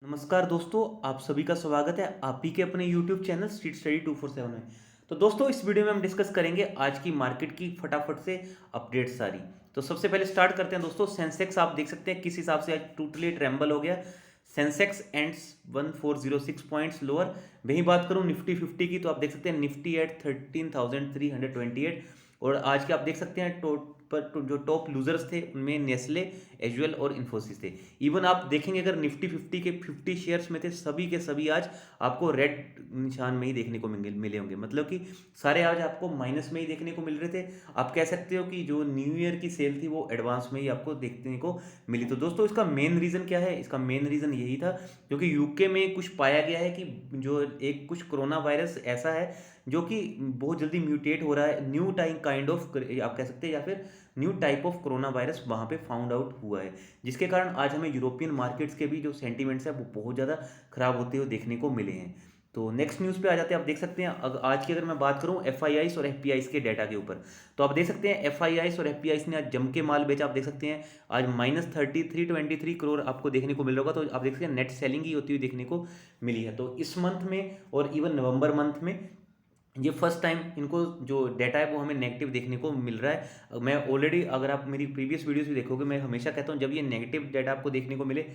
नमस्कार दोस्तों, आप सभी का स्वागत है आप ही के अपने YouTube चैनल स्ट्रीट स्टडी 247 में। तो दोस्तों, इस वीडियो में हम डिस्कस करेंगे आज की मार्केट की फटाफट से अपडेट सारी। तो सबसे पहले स्टार्ट करते हैं दोस्तों। सेंसेक्स आप देख सकते हैं किस हिसाब से आज टोटली ट्रेम्बल हो गया। Sensex ends 1406 points lower. वहीं बात करूं निफ्टी 50 की, तो आप देख सकते हैं निफ्टी एट 13,328। और आज के आप देख सकते हैं जो टॉप लूजर्स थे उनमें नेस्ले, एजुअल और इन्फोसिस थे। इवन आप देखेंगे अगर निफ्टी 50 के 50 शेयर्स में थे, सभी के सभी आज आपको रेड निशान में ही देखने को मिले होंगे। मतलब कि सारे आज आपको माइनस में ही देखने को मिल रहे थे। आप कह सकते हो कि जो न्यू ईयर की सेल थी वो एडवांस में ही आपको देखने को मिली। तो दोस्तों, इसका मेन रीज़न क्या है? इसका मेन रीज़न यही था क्योंकि यूके में कुछ पाया गया है कि जो एक कुछ कोरोना वायरस ऐसा है जो कि बहुत जल्दी म्यूटेट हो रहा है। न्यू टाइप काइंड ऑफ आप कह सकते हैं, या फिर new type of corona virus वहाँ पे फाउंड आउट हुआ है, जिसके कारण आज हमें यूरोपियन मार्केट्स के भी जो सेंटीमेंट्स है वो बहुत ज़्यादा खराब होते हुए देखने को मिले हैं। तो नेक्स्ट न्यूज़ पे आ जाते हैं। आप देख सकते हैं आज की अगर मैं बात करूं एफआईआईस और एफपीआईस के डाटा के ऊपर, तो आप देख सकते हैं एफआईआईस और एफपीआईस ने आज जम के माल बेचा। आप देख सकते हैं आज -3323 करोड़ आपको देखने को मिल रहा होगा। तो आप देख सकते हैं नेट सेलिंग ही होती हुई देखने को मिली है। तो इस मंथ में और इवन नवंबर मंथ में ये फर्स्ट टाइम इनको जो डाटा है वो हमें नेगेटिव देखने को मिल रहा है। मैं ऑलरेडी, अगर आप मेरी प्रीवियस वीडियोस भी देखोगे, मैं हमेशा कहता हूँ जब ये नेगेटिव डाटा आपको देखने को मिले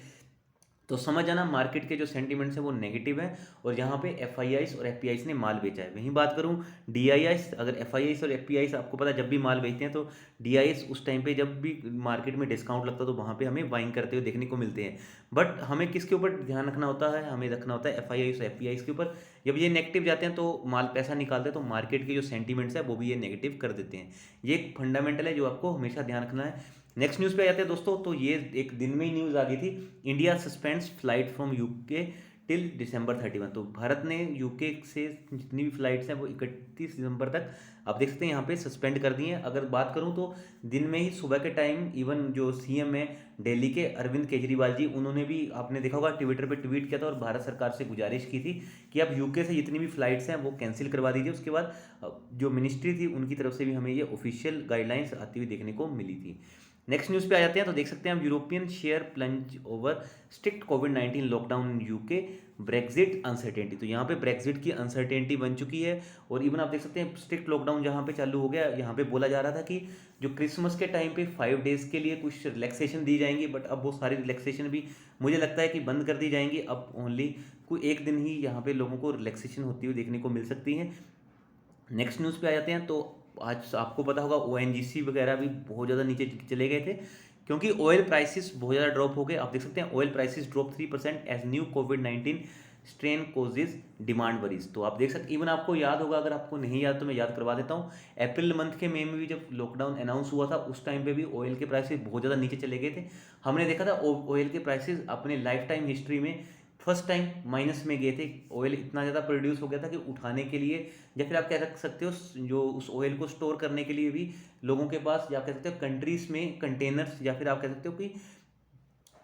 तो समझ जाना मार्केट के जो सेंटीमेंट्स हैं वो नेगेटिव हैं और यहाँ पे एफआईआईस और एफपीआईस ने माल बेचा है। वहीं बात करूँ डीआईआईस, अगर एफआईआईस और एफपीआईस आपको पता है जब भी माल बेचते हैं तो डीआईएस उस टाइम पे जब भी मार्केट में डिस्काउंट लगता है तो वहाँ पे हमें बाइंग करते हुए देखने को मिलते हैं। बट हमें किसके ऊपर ध्यान रखना होता है? हमें रखना होता है एफआईआईस और एफपीआईस के ऊपर। जब ये नेगेटिव जाते हैं तो माल पैसा निकालते हैं तो मार्केट के जो सेंटीमेंट्स है वो भी ये नेगेटिव कर देते हैं। ये एक फंडामेंटल है जो आपको हमेशा ध्यान रखना है। नेक्स्ट न्यूज़ पे आ जाते हैं दोस्तों। तो ये एक दिन में ही न्यूज़ आ गई थी, India suspends flight from UK till December 31। तो भारत ने यूके से जितनी भी फ्लाइट्स हैं वो 31 दिसंबर तक आप देख सकते हैं यहाँ पे सस्पेंड कर दी हैं। अगर बात करूँ तो दिन में ही सुबह के टाइम इवन जो सीएम है दिल्ली के अरविंद केजरीवाल जी, उन्होंने भी आपने देखा होगा ट्विटर पे ट्वीट किया था और भारत सरकार से गुजारिश की थी कि आप यूके से जितनी भी फ्लाइट्स हैं वो कैंसिल करवा दीजिए। उसके बाद जो मिनिस्ट्री थी उनकी तरफ से भी हमें ये ऑफिशियल गाइडलाइंस आती हुई देखने को मिली थी। नेक्स्ट न्यूज़ पे आ जाते हैं। तो देख सकते हैं हम European share plunge over strict covid lockdown in UK, Brexit uncertainty. तो यहाँ पे ब्रेक्जिट की अनसर्टेनिटी बन चुकी है और इवन आप देख सकते हैं स्ट्रिक्ट लॉकडाउन जहाँ पे चालू हो गया, यहाँ पे बोला जा रहा था कि जो क्रिसमस के टाइम पे 5 डेज़ के लिए कुछ रिलैक्सेशन दी जाएंगी, बट अब वो सारी रिलैक्सेशन भी मुझे लगता है कि बंद कर दी जाएंगी। अब ओनली कोई एक दिन ही यहाँ पे लोगों को रिलैक्सेशन होती हुई देखने को मिल सकती है। नेक्स्ट न्यूज़ पे आ जाते हैं। तो आज आपको पता होगा ओएनजीसी वगैरह भी बहुत ज़्यादा नीचे चले गए थे क्योंकि ऑयल प्राइसेस बहुत ज़्यादा ड्रॉप हो गए। आप देख सकते हैं oil prices drop 3% as new कोविड-19 स्ट्रेन कोजेज डिमांड वरीज। तो आप देख सकते, इवन आपको याद होगा, अगर आपको नहीं याद तो मैं याद करवा देता हूँ, अप्रैल मंथ के मई में भी जब लॉकडाउन अनाउंस हुआ था उस टाइम पे भी ऑयल के प्राइसेस बहुत ज़्यादा नीचे चले गए थे। हमने देखा था ऑयल के प्राइसेस अपने लाइफ टाइम हिस्ट्री में फर्स्ट टाइम माइनस में गए थे। ऑयल इतना ज़्यादा प्रोड्यूस हो गया था कि उठाने के लिए, या फिर आप कह सकते हो जो उस ऑयल को स्टोर करने के लिए भी लोगों के पास, या कह सकते हो कंट्रीज में कंटेनर्स, या फिर आप कह सकते हो कि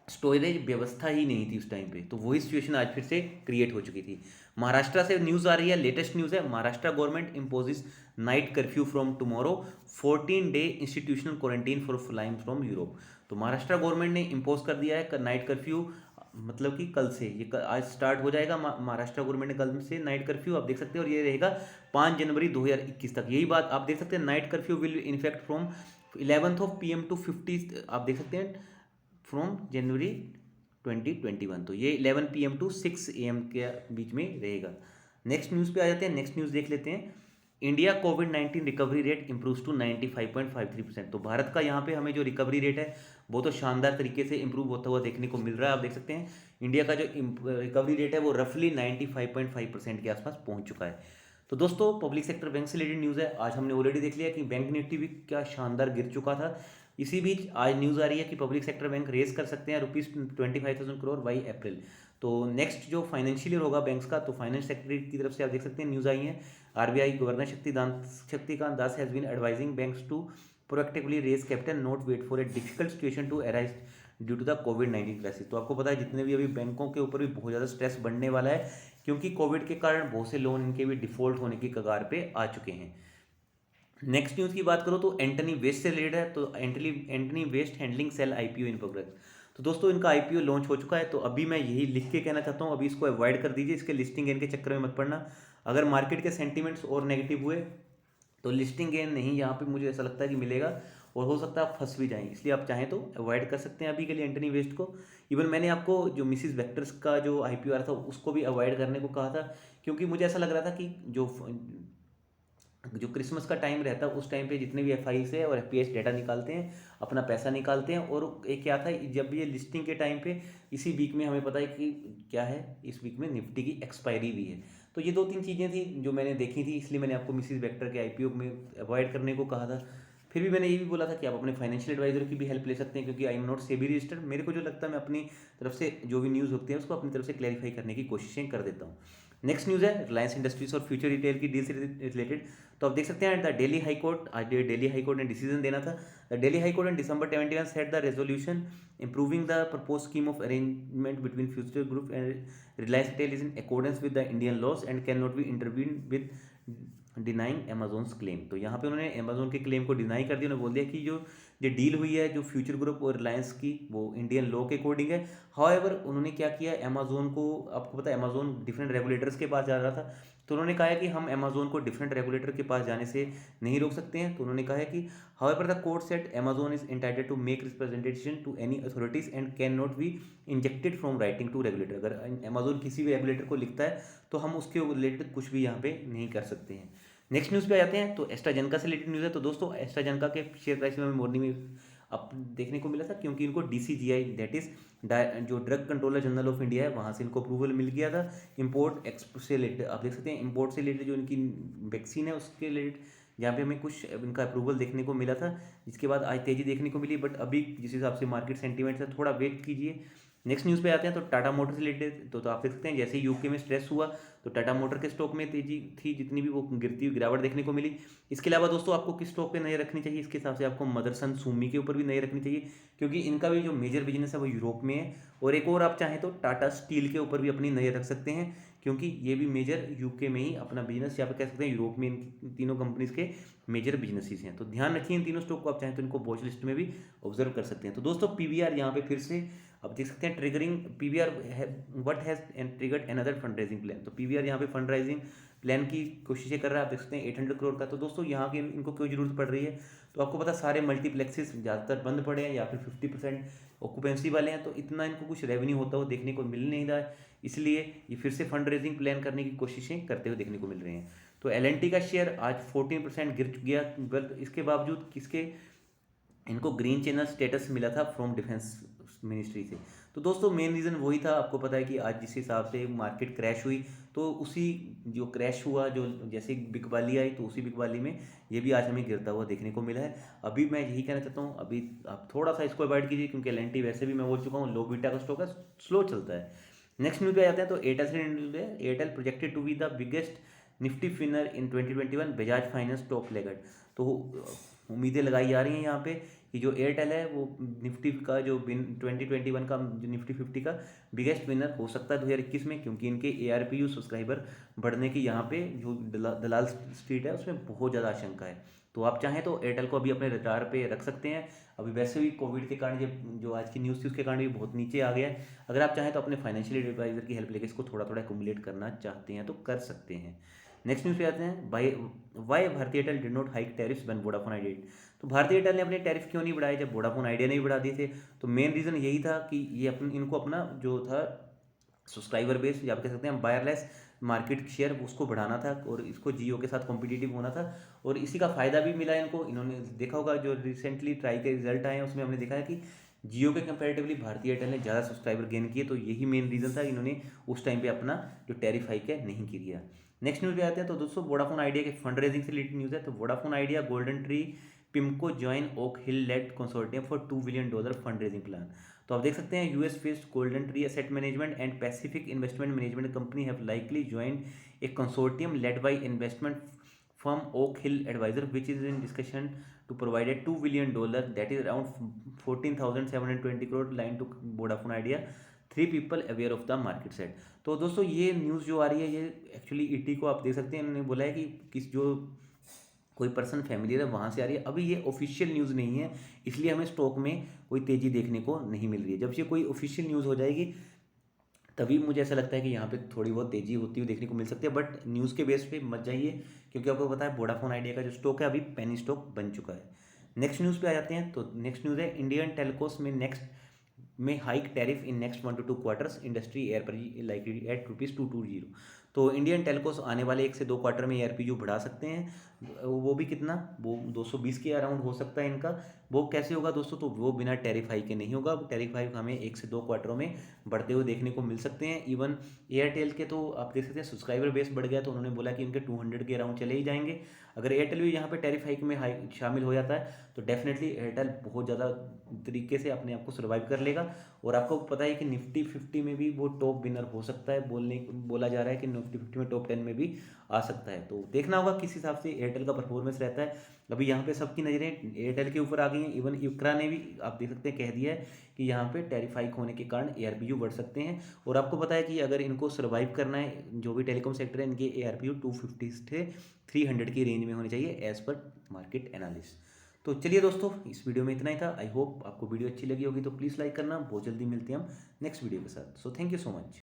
स्टोरेज व्यवस्था ही नहीं थी उस टाइम पे। तो वही सिचुएशन आज फिर से क्रिएट हो चुकी थी। महाराष्ट्र से न्यूज़ आ रही है, लेटेस्ट न्यूज़ है, Maharashtra government imposes night curfew from tomorrow, 14 day institutional quarantine for flying from Europe. तो महाराष्ट्र गवर्नमेंट ने इम्पोज कर दिया है नाइट कर्फ्यू, मतलब कि कल से ये आज स्टार्ट हो जाएगा। महाराष्ट्र गवर्नमेंट ने कल से नाइट कर्फ्यू आप देख सकते हैं, और ये रहेगा 5 जनवरी 2021 तक। यही बात आप देख सकते हैं, night curfew will in effect from 11th PM to 50, आप देख सकते हैं फ्रॉम जनवरी 2021। तो ये 11 PM टू 6 AM के बीच में रहेगा। नेक्स्ट न्यूज़ पे आ जाते हैं। नेक्स्ट न्यूज़ देख लेते हैं। इंडिया कोविड-19 रिकवरी रेट इम्प्रूव्स टू 95.53%। तो भारत का यहाँ पे हमें जो रिकवरी रेट है वो तो शानदार तरीके से इंप्रूव होता हुआ देखने को मिल रहा है। आप देख सकते हैं इंडिया का जो रिकवरी रेट है वो रफली 95.5% के आसपास पहुँच चुका है। तो दोस्तों, पब्लिक सेक्टर बैंक से रिलेटेड न्यूज़ है। आज हमने ऑलरेडी देख लिया कि बैंक निफ्टी भी क्या शानदार गिर चुका था। इसी बीच आज न्यूज़ आ रही है कि पब्लिक सेक्टर बैंक रेज कर सकते हैं ₹25,000 करोड़ बाई अप्रैल। तो नेक्स्ट जो फाइनेंशियल ईयर होगा बैंक्स का, तो फाइनेंस सेक्रेटरी की तरफ से आप देख सकते हैं न्यूज़ आई है। RBI governor Shaktikanta Das has been advising banks to proactively raise capital, not wait for a difficult situation to arise due to the कोविड-19 क्राइसिस। तो आपको पता है जितने भी अभी बैंकों के ऊपर भी बहुत ज़्यादा स्ट्रेस बढ़ने वाला है क्योंकि कोविड के कारण बहुत से लोन इनके भी डिफॉल्ट होने की कगार पे आ चुके हैं। नेक्स्ट न्यूज़ की बात करो तो एंटनी वेस्ट से रिलेटेड है। तो Antony waste handling cell IPO in progress. तो दोस्तों इनका आईपीओ लॉन्च हो चुका है, तो अभी मैं यही लिख के कहना चाहता हूँ, अभी इसको अवॉइड कर दीजिए, इसके लिस्टिंग गेन के चक्कर में मत पड़ना। अगर मार्केट के सेंटीमेंट्स और नेगेटिव हुए तो लिस्टिंग गेन नहीं यहाँ पे मुझे ऐसा लगता है कि मिलेगा, और हो सकता है आप फंस भी जाएं, इसलिए आप चाहें तो अवॉइड कर सकते हैं अभी के लिए एंटनी वेस्ट को। इवन मैंने आपको जो मिसिस वेक्टर्स का जो आईपीओ आ रहा था उसको भी अवॉइड करने को कहा था, क्योंकि मुझे ऐसा लग रहा था कि जो जो क्रिसमस का टाइम रहता है उस टाइम पे जितने भी एफ आई से और एफ पी एस डेटा निकालते हैं, अपना पैसा निकालते हैं, और एक क्या था जब ये लिस्टिंग के टाइम पे इसी वीक में हमें पता है कि क्या है, इस वीक में निफ्टी की एक्सपायरी भी है। तो ये दो तीन चीज़ें थी जो मैंने देखी थी, इसलिए मैंने आपको मिसिस वेक्टर के आईपीओ में अवॉइड करने को कहा था। फिर भी मैंने ये भी बोला था कि आप अपने फाइनेंशियल एडवाइजर की भी हेल्प ले सकते हैं, क्योंकि I am not SEBI registered, मेरे को जो लगता है मैं अपनी तरफ से जो भी न्यूज़ होती है उसको अपनी तरफ से क्लैरिफाई करने की कोशिशें कर देता हूँ। नेक्स्ट न्यूज़ है रिलायंस इंडस्ट्रीज और फ्यूचर रिटेल की डील से रिलेटेड। तो आप देख सकते हैं द डेली हाई कोर्ट, आज डेली हाई कोर्ट ने डिसीजन देना था। The daily high court in December 21 set the resolution improving the proposed scheme of arrangement between Future Group and Reliance Retail is in accordance with the Indian laws and cannot be intervened with denying Amazon's claim. तो यहाँ पे उन्होंने Amazon के claim को deny कर दिया, उन्होंने बोल दिया कि जो डील हुई है जो फ्यूचर ग्रुप और रिलायंस की वो इंडियन लॉ के अकॉर्डिंग है। हाउएवर उन्होंने क्या किया, अमेजोन को, आपको पता है अमेजोन डिफरेंट रेगुलेटर्स के पास जा रहा था, तो उन्होंने कहा है कि हम अमेजोन को डिफरेंट रेगुलेटर के पास जाने से नहीं रोक सकते हैं। तो उन्होंने कहा है कि however the court set Amazon is entitled to make representation to any authorities and can not be injected from writing to regulator. अगर अमेजोन किसी भी रेगुलेटर को लिखता है तो हम उसके रिलेटेड कुछ भी यहाँ पे नहीं कर सकते हैं। नेक्स्ट न्यूज़ पे आ जाते हैं, तो एस्ट्राजेनेका से रिलेटेड न्यूज़ है। तो दोस्तों एस्ट्राजेनेका के शेयर प्राइस में मॉर्निंग में अब देखने को मिला था, क्योंकि इनको डीसीजीआई दैट इज जो drug controller general of India है वहाँ से इनको अप्रूवल मिल गया था इम्पोर्ट एक्सपोर्ट से रिलेटेड। आप देख सकते हैं इम्पोर्ट से रिलेटेड जो इनकी वैक्सीन है उसके रिलेटेड जहाँ पे हमें कुछ इनका अप्रूवल देखने को मिला था, जिसके बाद आज तेजी देखने को मिली, बट अभी जिस हिसाब से मार्केट सेंटीमेंट है थोड़ा वेट कीजिए। नेक्स्ट न्यूज़ पे आते हैं, तो टाटा मोटर से रिलेटेड। तो आप देख सकते हैं जैसे ही यूके में स्ट्रेस हुआ तो टाटा मोटर के स्टॉक में तेजी थी, जितनी भी वो गिरती हुई गिरावट देखने को मिली। इसके अलावा दोस्तों आपको किस स्टॉक पे नजर रखनी चाहिए, इसके हिसाब से आपको मदरसन सुमी के ऊपर भी नजर रखनी चाहिए, क्योंकि इनका भी जो मेजर बिजनेस है वो यूरोप में है। और एक और आप चाहें तो टाटा स्टील के ऊपर भी अपनी नजर रख सकते हैं, क्योंकि ये भी मेजर यूके में ही अपना बिजनेस, या फिर कह सकते हैं यूरोप में इन तीनों कंपनीज के मेजर बिजनेसेस हैं। तो ध्यान रखिए इन तीनों स्टॉक को, आप चाहें तो इनको वॉच लिस्ट में भी ऑब्जर्व कर सकते हैं। तो दोस्तों पीवीआर यहाँ पे फिर से आप देख सकते हैं triggering PVR what has triggered another fund raising plan. तो पीवीआर यहाँ पे फंड राइजिंग प्लान की कोशिशें कर रहा है, आप देख सकते हैं 800 करोड़ का। तो दोस्तों यहाँ की इनको क्यों जरूरत पड़ रही है, तो आपको पता सारे मल्टीप्लेक्सेस ज़्यादातर बंद पड़े हैं या फिर 50% ऑक्यूपेंसी वाले हैं, तो इतना इनको कुछ रेवेन्यू होता हुआ देखने को मिल नहीं रहा है, इसलिए ये फिर से फंड रेजिंग प्लान करने की कोशिशें करते हुए देखने को मिल रहे हैं। तो एल का शेयर आज 14% गिर गया, बट इसके बावजूद किसके इनको ग्रीन चैनल स्टेटस मिला था फ्रॉम डिफेंस मिनिस्ट्री से। तो दोस्तों मेन रीज़न वही था, आपको पता है कि आज जिस हिसाब से मार्केट क्रैश हुई, तो उसी जो क्रैश हुआ जो जैसे बिकवाली आई तो उसी बिकवाली में ये भी आज हमें गिरता हुआ देखने को मिला है। अभी मैं यही कहना चाहता हूँ, अभी आप थोड़ा सा इसको अवॉइड कीजिए, क्योंकि एल वैसे भी मैं बोल चुका हूँ लो बीटा का स्टॉक है, स्लो चलता है। नेक्स्ट न्यूज़ पे आ जाते हैं, तो एयरटेल से न्यूज़ है। Airtel projected to be the biggest Nifty winner in 2021, Bajaj finance top laggard. तो उम्मीदें लगाई जा रही हैं यहाँ पे कि जो एयरटेल है वो निफ्टी का जो 2021 का जो निफ्टी 50 का बिगेस्ट विनर हो सकता है 2021 में, क्योंकि इनके ARPU सब्सक्राइबर बढ़ने की यहाँ पे जो दलाल स्ट्रीट है उसमें बहुत ज़्यादा आशंका है। तो आप चाहें तो एयरटेल को अभी अपने रडार पे रख सकते हैं। अभी वैसे भी कोविड के कारण जो आज की न्यूज़ थी उसके कारण भी बहुत नीचे आ गया है। अगर आप चाहें तो अपने फाइनेंशियल एडवाइजर की हेल्प लेकर इसको थोड़ा थोड़ा एक्यूमुलेट करना चाहते हैं तो कर सकते हैं। नेक्स्ट न्यूज़ पे आते हैं, वाई भारतीय Airtel did not hike tariffs when Vodafone idea. तो भारतीय एयरटेल ने अपने टैरिफ क्यों नहीं बढ़ाए जब वोडाफोन आइडिया ने भी बढ़ा दिए थे। तो मेन रीज़न यही था कि ये इनको अपना जो था सब्सक्राइबर बेस, या आप कह सकते हैं वायरलेस मार्केट शेयर उसको बढ़ाना था, और इसको जियो के साथ कॉम्पिटिटिव होना था, और इसी का फ़ायदा भी मिला इनको। इन्होंने देखा होगा जो रिसेंटली ट्राई के रिजल्ट आए हैं उसमें हमने देखा है कि जियो के कंपैरेटिवली भारतीय एयरटेल ने ज़्यादा सब्सक्राइबर गेन किए। तो यही मेन रीज़न था इन्होंने उस टाइम पे अपना जो टैरिफ हाइक है नहीं किया। नेक्स्ट न्यूज़ पे आते हैं, तो दोस्तों वोडाफोन आइडिया के फंड रेजिंग से रिलेटेड न्यूज़ है। तो Vodafone Idea GoldenTree PIMCO join Oak Hill led consortium for $2 billion fund raising plan. तो आप देख सकते हैं US based GoldenTree asset management and Pacific investment management company have likely joined a consortium led by investment firm Oak Hill advisor which is in discussion to provide $2 billion that is around 14,720 crore line to Vodafone Idea, 3 people aware of the market set. तो दोस्तों ये news जो आ रही है ये actually ET को आप देख सकते हैं, इन्होंने बोला है कि किस जो कोई पर्सन फैमिलियर है वहाँ से आ रही है। अभी ये ऑफिशियल न्यूज़ नहीं है, इसलिए हमें स्टॉक में कोई तेज़ी देखने को नहीं मिल रही है। जब ये कोई ऑफिशियल न्यूज़ हो जाएगी तभी मुझे ऐसा लगता है कि यहाँ पे थोड़ी बहुत तेज़ी होती हुई देखने को मिल सकती है, बट न्यूज़ के बेस पे मत जाइए, क्योंकि आपको पता है वोडाफोन आइडिया का जो स्टॉक है अभी पेनी स्टॉक बन चुका है। नेक्स्ट न्यूज़ पे आ जाते हैं। तो नेक्स्ट न्यूज़ है इंडियन टेलकोस में hike tariff in next 1 to 2 quarters, industry ARPU likely at ₹220। तो इंडियन टेलकोस आने वाले 1 से 2 क्वार्टर में एयरपीयू बढ़ा सकते हैं। वो भी कितना, वो 220 के अराउंड हो सकता है इनका। वो कैसे होगा दोस्तों, तो वो बिना टैरिफ हाइक के नहीं होगा। टैरिफ हाइक हमें 1 से 2 क्वार्टरों में बढ़ते हुए देखने को मिल सकते हैं। इवन एयरटेल के तो आप देख सकते हैं सब्सक्राइबर बेस बढ़ गया, तो उन्होंने बोला कि उनके 200 के अराउंड चले ही जाएंगे। अगर एयरटेल भी यहाँ पे टैरिफ हाइक में शामिल हो जाता है तो डेफिनेटली एयरटेल बहुत ज़्यादा तरीके से अपने आप को सर्वाइव कर लेगा। और आपको पता है कि निफ्टी 50 में भी वो टॉप विनर हो सकता है, बोला जा रहा है कि निफ्टी 50 में टॉप 10 में भी आ सकता है। तो देखना होगा किस हिसाब से एयरटेल का परफॉर्मेंस रहता है। अभी यहाँ पे सबकी नज़रें एयरटेल के ऊपर आ गई हैं। इवन इकरा ने भी आप देख सकते हैं कह दिया है कि यहाँ पे टैरिफ हाइक होने के कारण एआरपीयू बढ़ सकते हैं। और आपको पता है कि अगर इनको सर्वाइव करना है, जो भी टेलीकॉम सेक्टर है, इनके एआरपीयू 250 से 300 की रेंज में होने चाहिए एज पर मार्केट एनालिस्ट। तो चलिए दोस्तों, इस वीडियो में इतना ही था। आई होप आपको वीडियो अच्छी लगी होगी, तो प्लीज़ लाइक करना। बहुत जल्दी मिलते हैं हम नेक्स्ट वीडियो के साथ। So thank you so much.